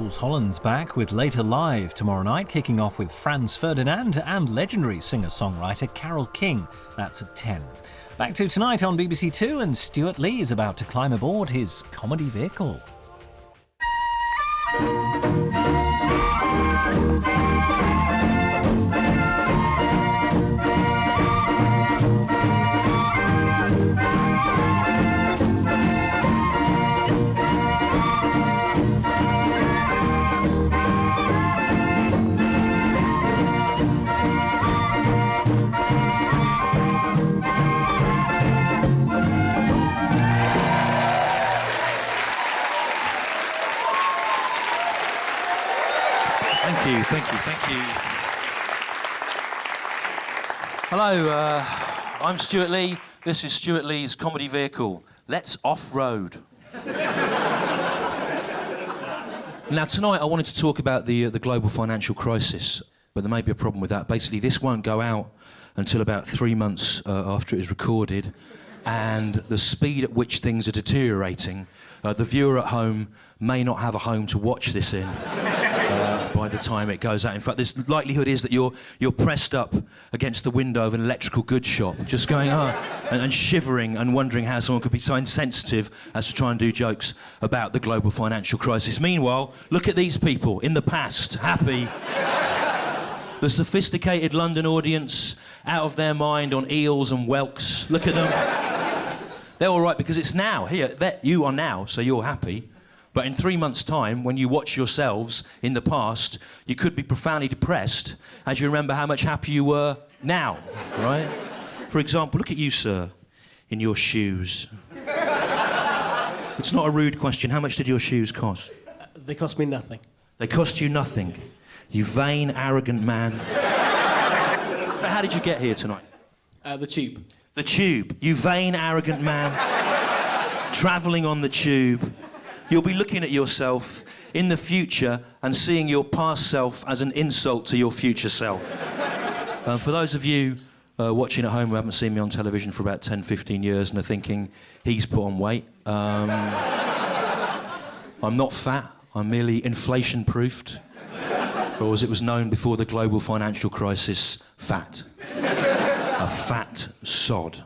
Jools Holland's back with Later Live tomorrow night, kicking off with Franz Ferdinand and legendary singer-songwriter Carole King. That's at 10. Back to tonight on BBC Two, and Stewart Lee is about to climb aboard his comedy vehicle. Thank you. Hello, I'm Stewart Lee. This is Stewart Lee's comedy vehicle. Let's off-road. Now, tonight I wanted to talk about the global financial crisis, but there may be a problem with that. Basically, this won't go out until about 3 months after it is recorded, and the speed at which things are deteriorating, the viewer at home may not have a home to watch this in. By the time it goes out. In fact, the likelihood is that you're pressed up against the window of an electrical goods shop, just going, and shivering and wondering how someone could be so insensitive as to try and do jokes about the global financial crisis. Meanwhile, look at these people in the past, happy. The sophisticated London audience, out of their mind on eels and whelks. Look at them. They're all right because it's now. Here, you are now, so you're happy. But in 3 months' time, when you watch yourselves in the past, you could be profoundly depressed as you remember how much happier you were now, right? For example, look at you, sir, in your shoes. It's not a rude question. How much did your shoes cost? They cost me nothing. They cost you nothing. You vain, arrogant man. How did you get here tonight? The tube. The tube. You vain, arrogant man. Travelling on the tube. You'll be looking at yourself in the future and seeing your past self as an insult to your future self. For those of you watching at home who haven't seen me on television for about 10, 15 years and are thinking, he's put on weight, I'm not fat, I'm merely inflation-proofed, or as it was known before the global financial crisis, fat. A fat sod.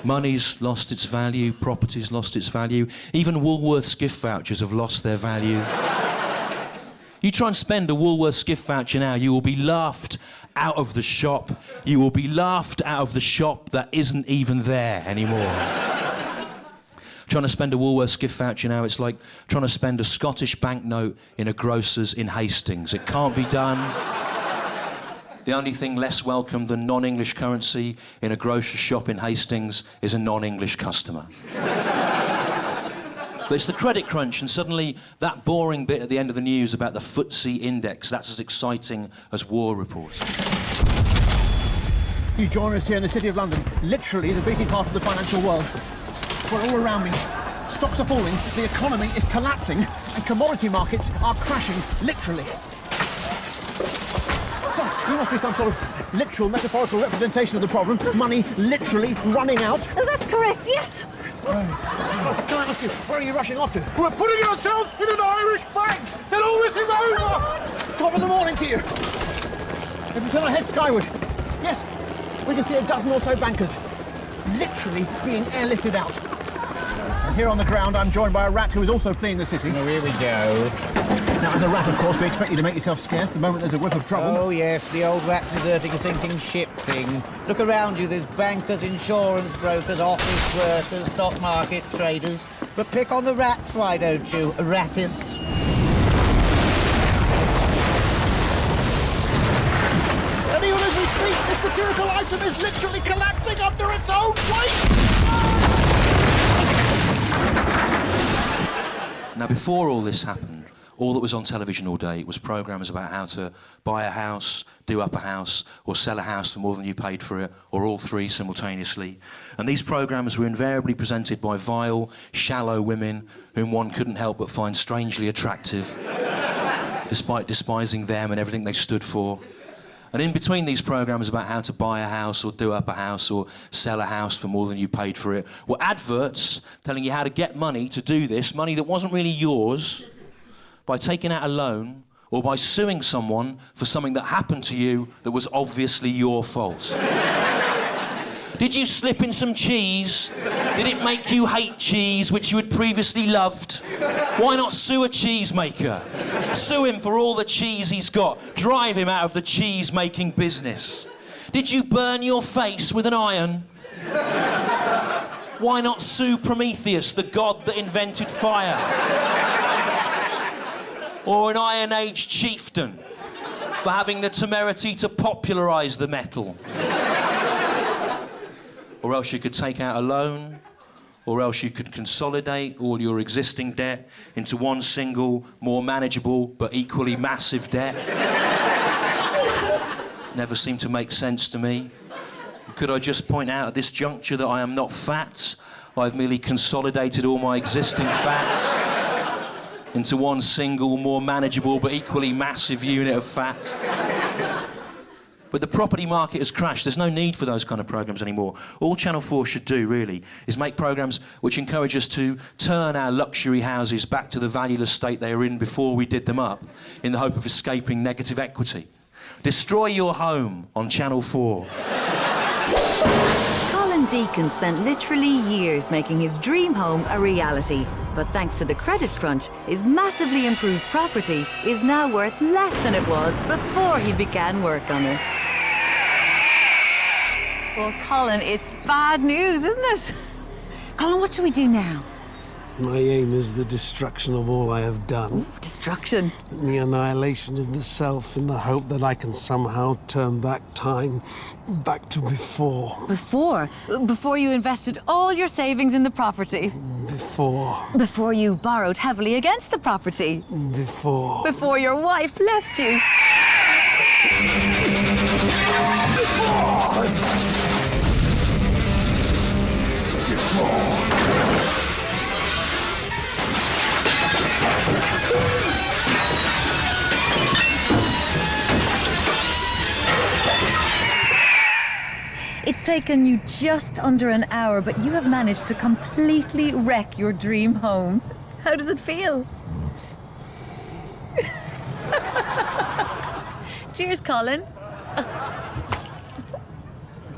Money's lost its value, property's lost its value, even Woolworths gift vouchers have lost their value. You try and spend a Woolworths gift voucher now, you will be laughed out of the shop. You will be laughed out of the shop that isn't even there anymore. Trying to spend a Woolworths gift voucher now, it's like trying to spend a Scottish banknote in a grocer's in Hastings. It can't be done. The only thing less welcome than non-English currency in a grocery shop in Hastings is a non-English customer. But it's the credit crunch, and suddenly that boring bit at the end of the news about the FTSE index, that's as exciting as war reports. You join us here in the City of London, literally the beating heart of the financial world. We're all around me. Stocks are falling, the economy is collapsing, and commodity markets are crashing, literally. You must be some sort of literal, metaphorical representation of the problem. Money literally running out. Oh, that's correct, yes. Can I ask you, where are you rushing off to? We're putting ourselves in an Irish bank till all this is over! Top of the morning to you. If we turn our heads skyward, yes, we can see a dozen or so bankers literally being airlifted out. And here on the ground, I'm joined by a rat who is also fleeing the city. Oh, here we go. Now, as a rat, of course, we expect you to make yourself scarce the moment there's a whiff of trouble. Oh, yes, the old rat deserting a sinking ship thing. Look around you, there's bankers, insurance brokers, office workers, stock market traders. But pick on the rats, why don't you, ratist? And even as we speak, this satirical item is literally collapsing under its own weight! Now, before all this happened, all that was on television all day was programmes about how to buy a house, do up a house, or sell a house for more than you paid for it, or all three simultaneously. And these programmes were invariably presented by vile, shallow women whom one couldn't help but find strangely attractive, despite despising them and everything they stood for. And in between these programmes about how to buy a house or do up a house or sell a house for more than you paid for it, were adverts telling you how to get money to do this, money that wasn't really yours, by taking out a loan or by suing someone for something that happened to you that was obviously your fault. Did you slip in some cheese? Did it make you hate cheese, which you had previously loved? Why not sue a cheesemaker? Sue him for all the cheese he's got. Drive him out of the cheese-making business. Did you burn your face with an iron? Why not sue Prometheus, the god that invented fire? Or an Iron Age chieftain for having the temerity to popularise the metal? Or else you could take out a loan, or else you could consolidate all your existing debt into one single, more manageable, but equally massive debt. Never seemed to make sense to me. Could I just point out at this juncture that I am not fat? I've merely consolidated all my existing fat into one single, more manageable, but equally massive unit of fat. But the property market has crashed. There's no need for those kind of programmes anymore. All Channel 4 should do, really, is make programmes which encourage us to turn our luxury houses back to the valueless state they were in before we did them up, in the hope of escaping negative equity. Destroy your home on Channel 4. Colin Deacon spent literally years making his dream home a reality. But thanks to the credit crunch, his massively improved property is now worth less than it was before he began work on it. Well, Colin, it's bad news, isn't it? Colin, what should we do now? My aim is the destruction of all I have done. Destruction. The annihilation of the self in the hope that I can somehow turn back time back to before. Before? Before you invested all your savings in the property? Before. Before you borrowed heavily against the property? Before. Before your wife left you? It's taken you just under an hour, but you have managed to completely wreck your dream home. How does it feel? Cheers, Colin.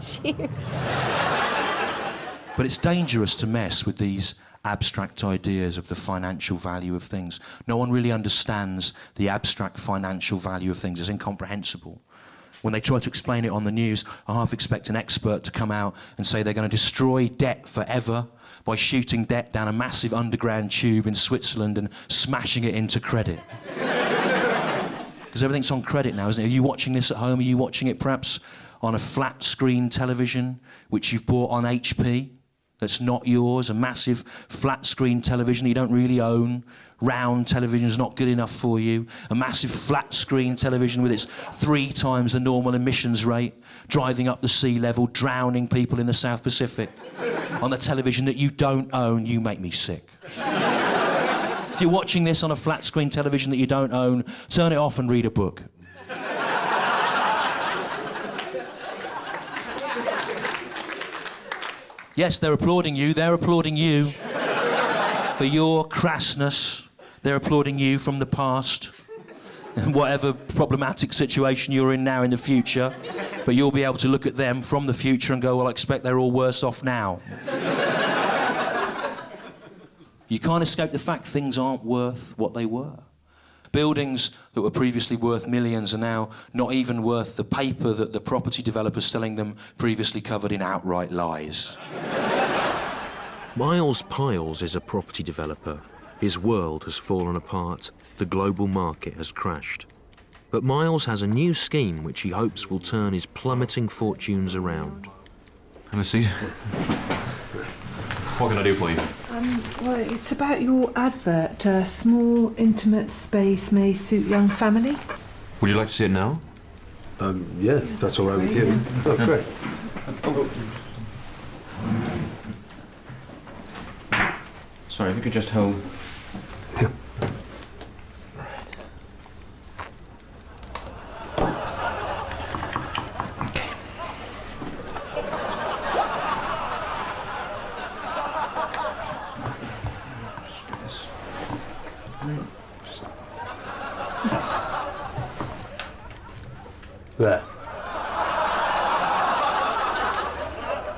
Cheers. But it's dangerous to mess with these abstract ideas of the financial value of things. No one really understands the abstract financial value of things. It's incomprehensible. When they try to explain it on the news, I half expect an expert to come out and say they're going to destroy debt forever by shooting debt down a massive underground tube in Switzerland and smashing it into credit. Because everything's on credit now, isn't it? Are you watching this at home? Are you watching it perhaps on a flat screen television which you've bought on HP that's not yours, a massive flat screen television that you don't really own? Round television is not good enough for you. A massive flat screen television with its 3 times the normal emissions rate, driving up the sea level, drowning people in the South Pacific. On the television that you don't own, you make me sick. If you're watching this on a flat screen television that you don't own, turn it off and read a book. Yes, they're applauding you for your crassness. They're applauding you from the past, whatever problematic situation you're in now in the future, but you'll be able to look at them from the future and go, well, I expect they're all worse off now. You can't escape the fact things aren't worth what they were. Buildings that were previously worth millions are now not even worth the paper that the property developers selling them previously covered in outright lies. Miles Piles is a property developer. His world has fallen apart. The global market has crashed. But Miles has a new scheme which he hopes will turn his plummeting fortunes around. Have a seat. What can I do for you? Well, it's about your advert. A small, intimate space may suit young family. Would you like to see it now? Yeah, if that's all right with you. Oh, great. Sorry, if you could just hold. Yeah.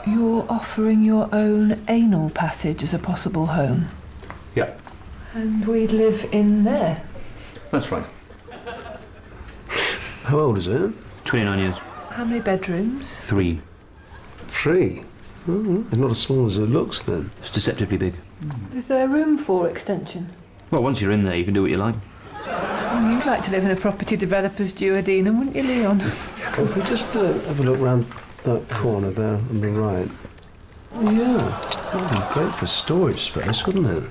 You're offering your own anal passage as a possible home? Yeah, And we'd live in there? that's right. How old is it? 29 years. How many bedrooms? 3. 3. Oh, it's not as small as it looks then. It's deceptively big. Is there room for extension? Well, once you're in there, you can do what you like. Oh, you'd like to live in a property developer's duodenum, wouldn't you, Leon? If we just have a look round that corner there on the right. Oh, yeah, that would be great for storage space, wouldn't it?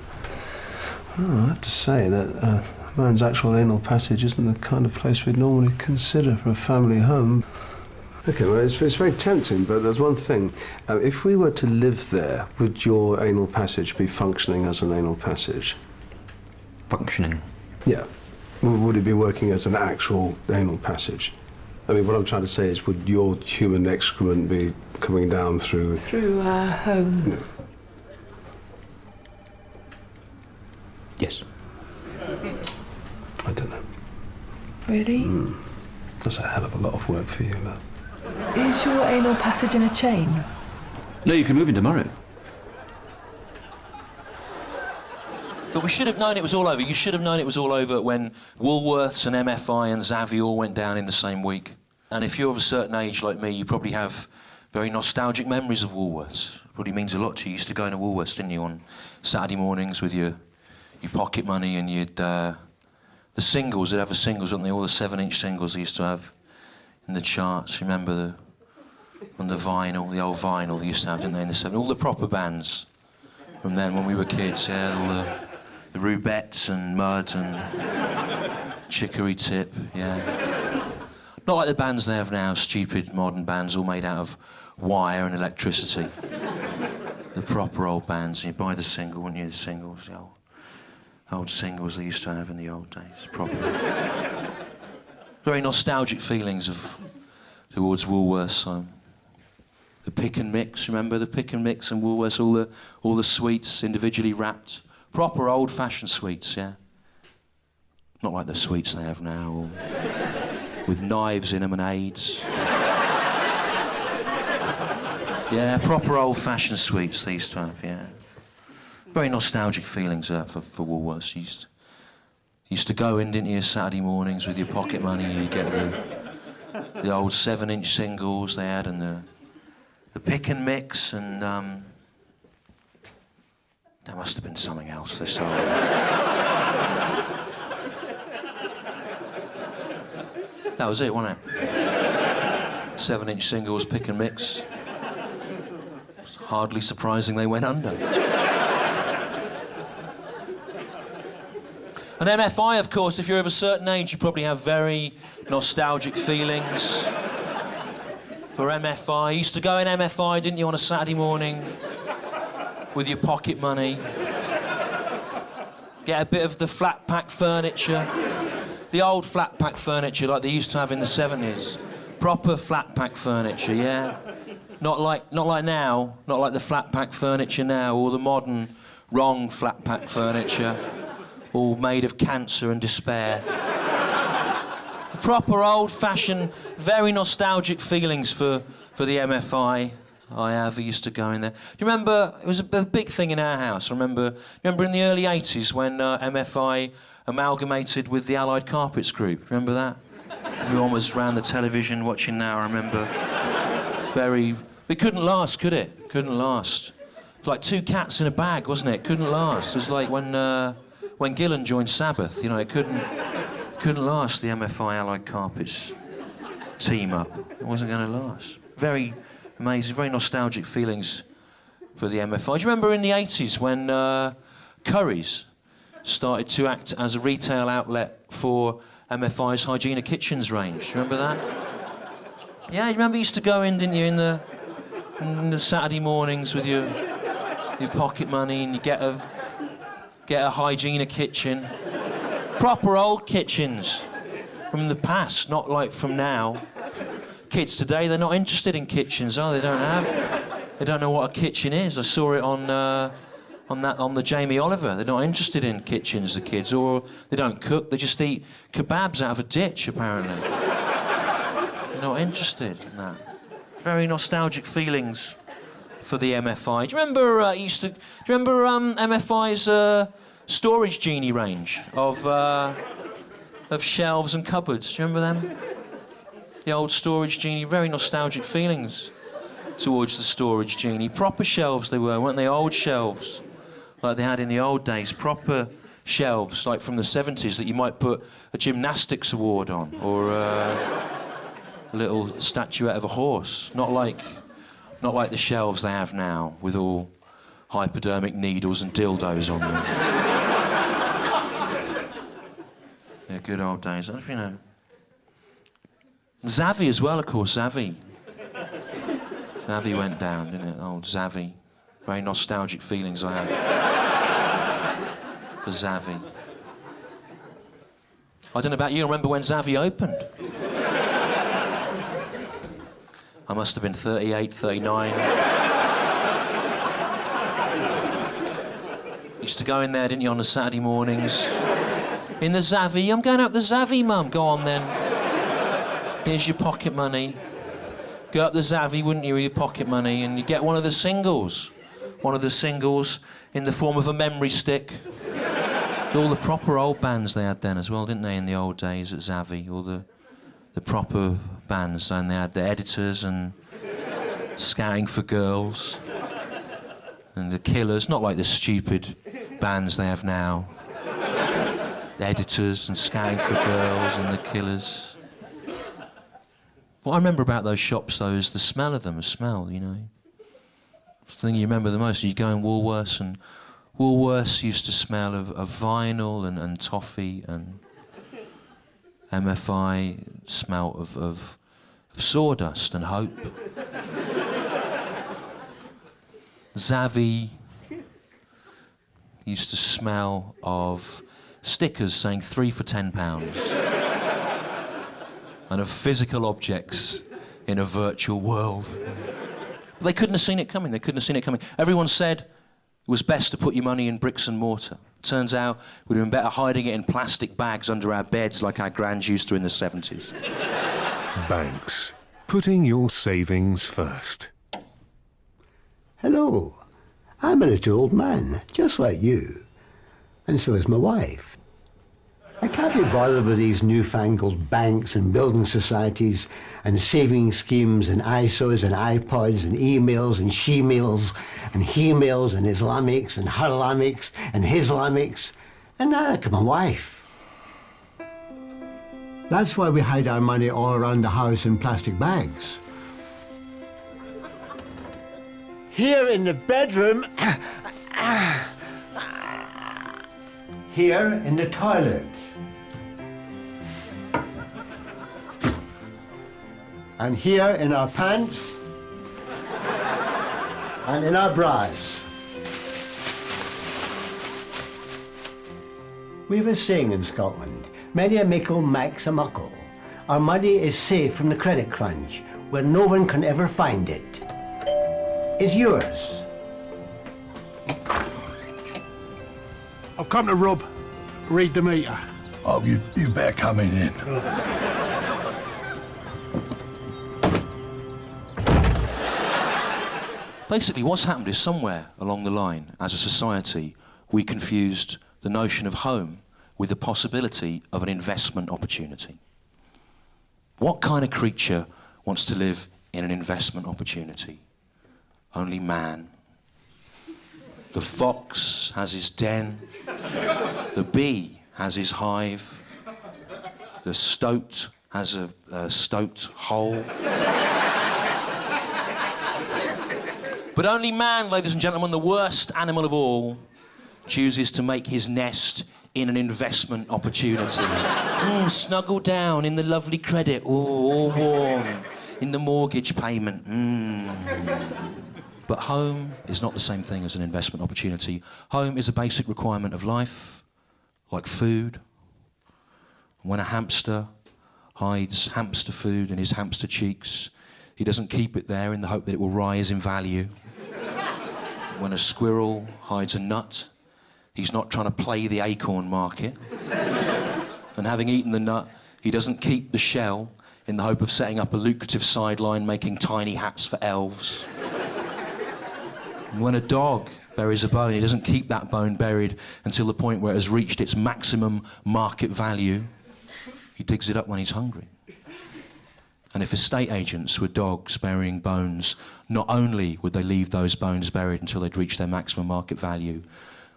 Oh, I have to say that a man's actual anal passage isn't the kind of place we'd normally consider for a family home. OK, well, it's very tempting, but there's one thing. If we were to live there, would your anal passage be functioning as an anal passage? Functioning. Yeah. Would it be working as an actual anal passage? I mean, what I'm trying to say is, would your human excrement be coming down through... Through our home? No. Yes. I don't know. Really? That's a hell of a lot of work for you, love. Is your anal passage in a chain? No, you can move in tomorrow. But we should have known it was all over. You should have known it was all over when Woolworths and MFI and Xavi all went down in the same week. And if you're of a certain age like me, you probably have very nostalgic memories of Woolworths. It probably means a lot to you. You used to go into Woolworths, didn't you, on Saturday mornings with your pocket money and you'd... the singles, they'd have the singles, wouldn't they? All the 7-inch singles they used to have in the charts. Remember on the vinyl, the old vinyl they used to have, didn't they, in the 70s? All the proper bands from then when we were kids, yeah, all the Rubettes and Mud and Chicory Tip, yeah. Not like the bands they have now, stupid modern bands all made out of wire and electricity. The proper old bands, and you buy the single, wouldn't you, the singles, the old singles they used to have in the old days, proper. Very nostalgic feelings towards Woolworths. The pick and mix, remember the pick and mix and Woolworths, all the sweets individually wrapped. Proper old-fashioned sweets, yeah. Not like the sweets they have now, or with knives in them and AIDS. Yeah, proper old-fashioned sweets they used to have, yeah. Very nostalgic feelings for Woolworths. You used to go in, didn't you, Saturday mornings with your pocket money and you get the old 7-inch singles they had and the pick and mix and there must have been something else they sold. That was it, wasn't it? 7-inch singles, pick and mix. It's hardly surprising they went under. And MFI, of course, if you're of a certain age, you probably have very nostalgic feelings for MFI. You used to go in MFI, didn't you, on a Saturday morning with your pocket money. Get a bit of the flat pack furniture. The old flat pack furniture like they used to have in the 70s. Proper flat pack furniture, yeah? Not like now, not like the flat pack furniture now, or the modern wrong flat pack furniture. All made of cancer and despair. Proper old-fashioned, very nostalgic feelings for the MFI I have. I used to go in there. Do you remember, it was a big thing in our house. Remember in the early 80s when MFI amalgamated with the Allied Carpets Group? Remember that? Everyone was round the television watching that, I remember. It couldn't last, could it? Couldn't last. It was like 2 cats in a bag, wasn't it? Couldn't last. It was like when Gillan joined Sabbath, you know, it couldn't last, the MFI Allied Carpets team up. It wasn't going to last. Very amazing, very nostalgic feelings for the MFI. Do you remember in the 80s when Curry's started to act as a retail outlet for MFI's Hygiena Kitchens range? Remember that? Yeah, you remember you used to go in, didn't you, in the Saturday mornings with your pocket money and you get a Hygiena kitchen. Proper old kitchens from the past, not like from now. Kids today, they're not interested in kitchens, are they? They don't know what a kitchen is. I saw it on the Jamie Oliver. They're not interested in kitchens, the kids, or they don't cook. They just eat kebabs out of a ditch, apparently. They're not interested in that. Very nostalgic feelings for the MFI. Do you remember MFI's storage genie range of shelves and cupboards? Do you remember them? The old storage genie, very nostalgic feelings towards the storage genie. Proper shelves they were, weren't they? Old shelves, like they had in the old days. Proper shelves, like from the 70s, that you might put a gymnastics award on, or a little statuette of a horse. Not like the shelves they have now, with all hypodermic needles and dildos on them. Yeah, good old days. I don't know if you know. Zavvi as well, of course, Zavvi. Zavvi went down, didn't it? Old Zavvi. Very nostalgic feelings I have for Zavvi. I don't know about you, I remember when Zavvi opened. I must have been 38, 39. Used to go in there, didn't you, on the Saturday mornings? In the Zavvi. I'm going out the Zavvi, Mum. Go on then. Here's your pocket money. Go up the Zavvi, wouldn't you, with your pocket money, and you get one of the singles. One of the singles in the form of a memory stick. All the proper old bands they had then as well, didn't they, in the old days at Zavvi? All the proper bands, and they had the Editors and Scouting for Girls and the Killers, not like the stupid bands they have now. The Editors and Scouting for Girls and the Killers. What I remember about those shops, though, is the smell of them, the smell, you know. The thing you remember the most, you'd go in Woolworths, and Woolworths used to smell of vinyl and toffee, and MFI smelt of sawdust and hope. Zavvi used to smell of stickers saying 3 for £10. And of physical objects in a virtual world. But they couldn't have seen it coming. They couldn't have seen it coming. Everyone said it was best to put your money in bricks and mortar. Turns out we'd have been better hiding it in plastic bags under our beds like our grands used to in the 70s. Banks. Putting your savings first. Hello. I'm a little old man, just like you. And so is my wife. I can't be bothered with these newfangled banks and building societies and saving schemes and ISOs and iPods and emails and she-mails and he-mails and Islamics and Harlamics and Hislamics, and now look at my wife. That's why we hide our money all around the house in plastic bags. Here in the bedroom, here in the toilet. And here in our pants and in our bras. We have a saying in Scotland, many a mickle makes a muckle. Our money is safe from the credit crunch, where no one can ever find it. Is yours? I've come to read the meter. Oh, you better come in. Basically, what's happened is somewhere along the line, as a society, we confused the notion of home with the possibility of an investment opportunity. What kind of creature wants to live in an investment opportunity? Only man. The fox has his den. The bee has his hive. The stoat has a stoat hole. But only man, ladies and gentlemen, the worst animal of all, chooses to make his nest in an investment opportunity. Snuggle down in the lovely credit, all warm, in the mortgage payment. But home is not the same thing as an investment opportunity. Home is a basic requirement of life, like food. When a hamster hides hamster food in his hamster cheeks, he doesn't keep it there in the hope that it will rise in value. When a squirrel hides a nut, he's not trying to play the acorn market. And having eaten the nut, he doesn't keep the shell in the hope of setting up a lucrative sideline making tiny hats for elves. And when a dog buries a bone, he doesn't keep that bone buried until the point where it has reached its maximum market value. He digs it up when he's hungry. And if estate agents were dogs burying bones, not only would they leave those bones buried until they'd reached their maximum market value,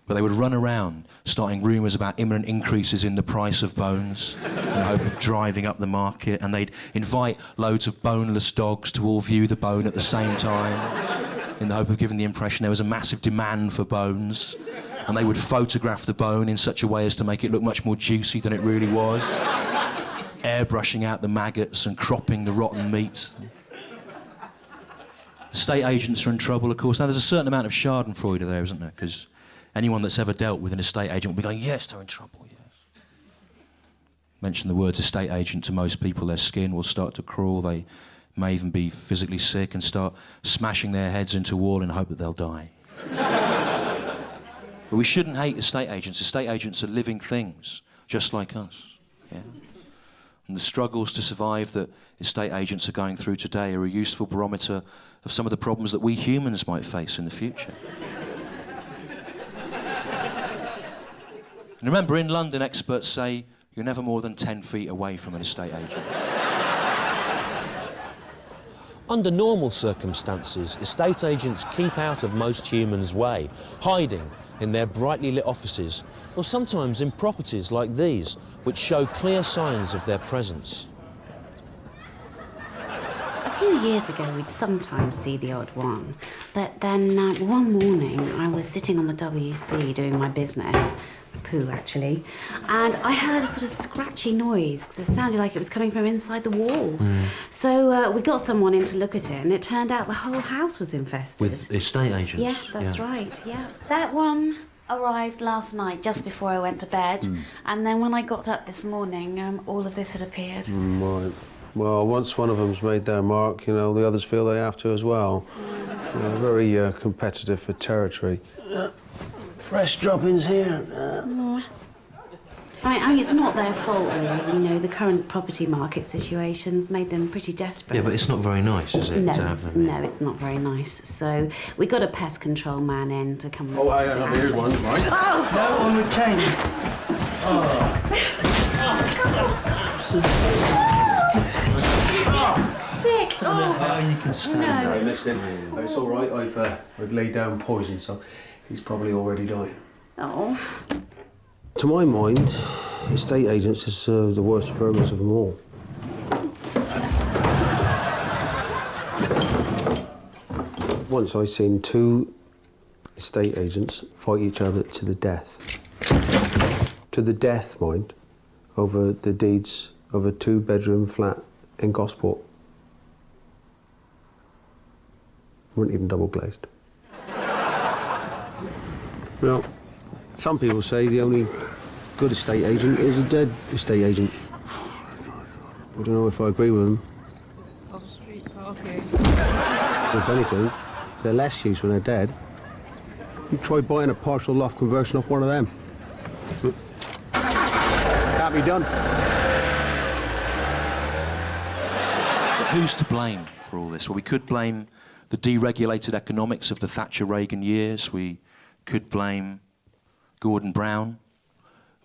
but they would run around starting rumours about imminent increases in the price of bones in the hope of driving up the market, and they'd invite loads of boneless dogs to all view the bone at the same time in the hope of giving the impression there was a massive demand for bones, and they would photograph the bone in such a way as to make it look much more juicy than it really was, airbrushing out the maggots and cropping the rotten meat. Estate agents are in trouble, of course. Now, there's a certain amount of schadenfreude there, isn't there? Because anyone that's ever dealt with an estate agent will be going, yes, they're in trouble, yes. Mention the words estate agent to most people, their skin will start to crawl. They may even be physically sick and start smashing their heads into a wall in hope that they'll die. But we shouldn't hate estate agents. Estate agents are living things, just like us. Yeah? And the struggles to survive that estate agents are going through today are a useful barometer of some of the problems that we humans might face in the future. And remember, in London, experts say you're never more than 10 feet away from an estate agent. Under normal circumstances, estate agents keep out of most humans' way, hiding in their brightly lit offices, or sometimes in properties like these, which show clear signs of their presence. A few years ago, we'd sometimes see the odd one, but then one morning I was sitting on the WC doing my business, poo actually, and I heard a sort of scratchy noise because it sounded like it was coming from inside the wall. So we got someone in to look at it, and it turned out the whole house was infested. With estate agents? Yeah, that's right, yeah. That one arrived last night just before I went to bed, and then when I got up this morning, all of this had appeared. Right. Well, once one of them's made their mark, you know, the others feel they have to as well. Very competitive for territory. Fresh droppings here. I mean, it's not their fault, really. You know, the current property market situation's made them pretty desperate. Yeah, but it's not very nice, is it, No, to have them? no, it's not very nice. So we got a pest control man in to come and... Oh, hang on, here's one, right? Oh! No, on retain. Sick! Oh, you can stand No. there. Listen, it's all right. I've laid down poison, so he's probably already dying. Oh. To my mind, estate agents is the worst vermin of them all. Once I seen two estate agents fight each other to the death. To the death, mind, over the deeds of a 2-bedroom flat in Gosport. Weren't even double glazed. Well, some people say the only good estate agent is a dead estate agent. I don't know if I agree with them. Off-street parking. If anything, they're less use when they're dead. You try buying a partial loft conversion off one of them. Can't be done. But who's to blame for all this? Well, we could blame the deregulated economics of the Thatcher-Reagan years. We could blame Gordon Brown.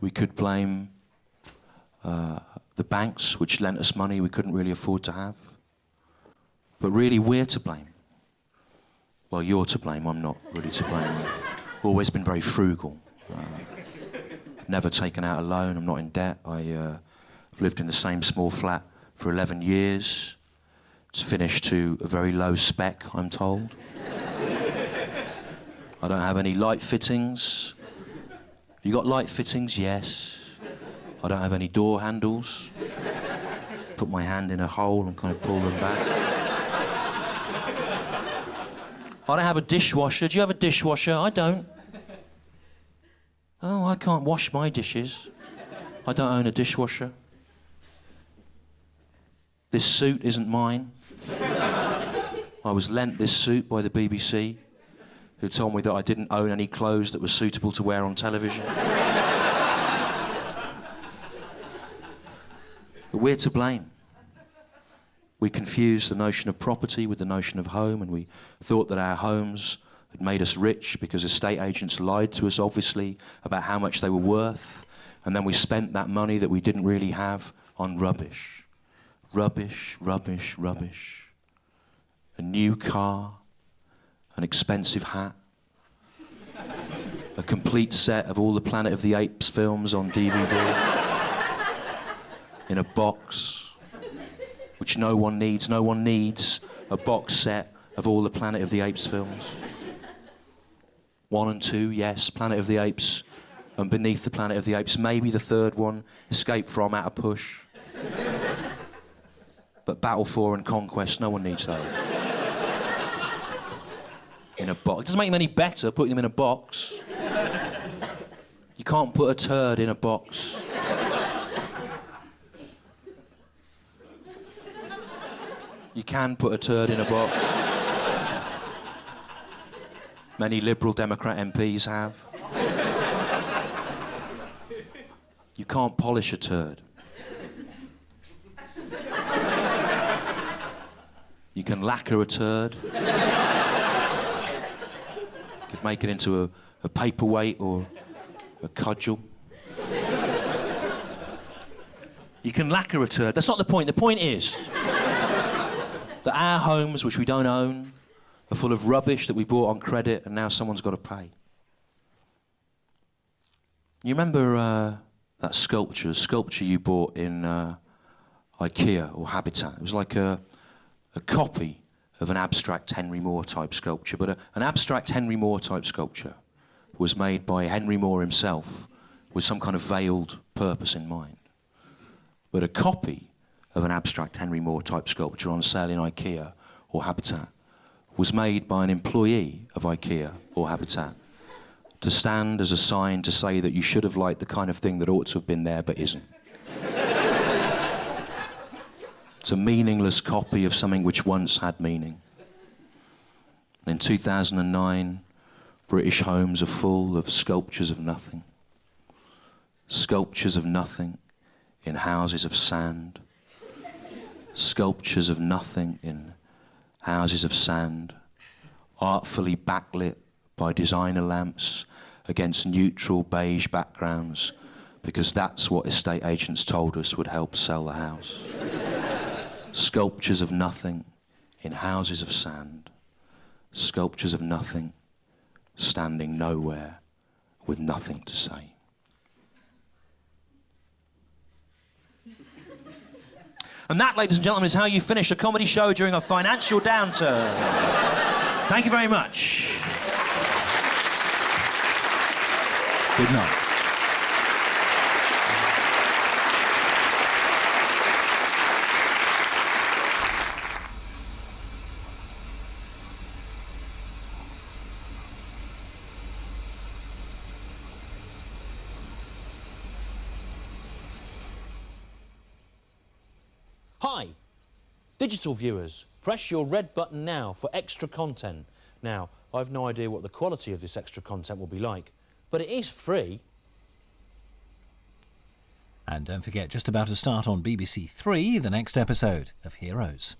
We could blame the banks, which lent us money we couldn't really afford to have. But really, we're to blame. Well, you're to blame. I'm not really to blame. I've always been very frugal. Never taken out a loan. I'm not in debt. I've lived in the same small flat for 11 years. It's finished to a very low spec, I'm told. I don't have any light fittings. You got light fittings? Yes. I don't have any door handles. Put my hand in a hole and kind of pull them back. I don't have a dishwasher. Do you have a dishwasher? I don't. Oh, I can't wash my dishes. I don't own a dishwasher. This suit isn't mine. I was lent this suit by the BBC, who told me that I didn't own any clothes that were suitable to wear on television. But we're to blame. We confused the notion of property with the notion of home, and we thought that our homes had made us rich because estate agents lied to us, obviously, about how much they were worth, and then we spent that money that we didn't really have on rubbish. Rubbish, rubbish, rubbish. A new car, an expensive hat, a complete set of all the Planet of the Apes films on DVD, in a box, which no one needs. No one needs a box set of all the Planet of the Apes films. 1 and 2, yes, Planet of the Apes, and beneath the Planet of the Apes, maybe the third one, Escape From, At a Push. But Battle for and Conquest, no one needs those. In a box. It doesn't make them any better putting them in a box. You can't put a turd in a box. You can put a turd in a box. Many Liberal Democrat MPs have. You can't polish a turd. You can lacquer a turd. You could make it into a paperweight or a cudgel. You can lacquer a turd. That's not the point. The point is that our homes, which we don't own, are full of rubbish that we bought on credit and now someone's got to pay. You remember that sculpture you bought in IKEA or Habitat? It was like a copy of an abstract Henry Moore type sculpture, but an abstract Henry Moore type sculpture was made by Henry Moore himself with some kind of veiled purpose in mind. But a copy of an abstract Henry Moore type sculpture on sale in IKEA or Habitat was made by an employee of IKEA or Habitat to stand as a sign to say that you should have liked the kind of thing that ought to have been there but isn't. It's a meaningless copy of something which once had meaning. In 2009, British homes are full of sculptures of nothing. Sculptures of nothing in houses of sand. Sculptures of nothing in houses of sand, artfully backlit by designer lamps against neutral beige backgrounds, because that's what estate agents told us would help sell the house. Sculptures of nothing in houses of sand. Sculptures of nothing standing nowhere with nothing to say. And that, ladies and gentlemen, is how you finish a comedy show during a financial downturn. Thank you very much. Good night. Hi, digital viewers, press your red button now for extra content. Now, I've no idea what the quality of this extra content will be like, but it is free. And don't forget, just about to start on BBC 3, the next episode of Heroes.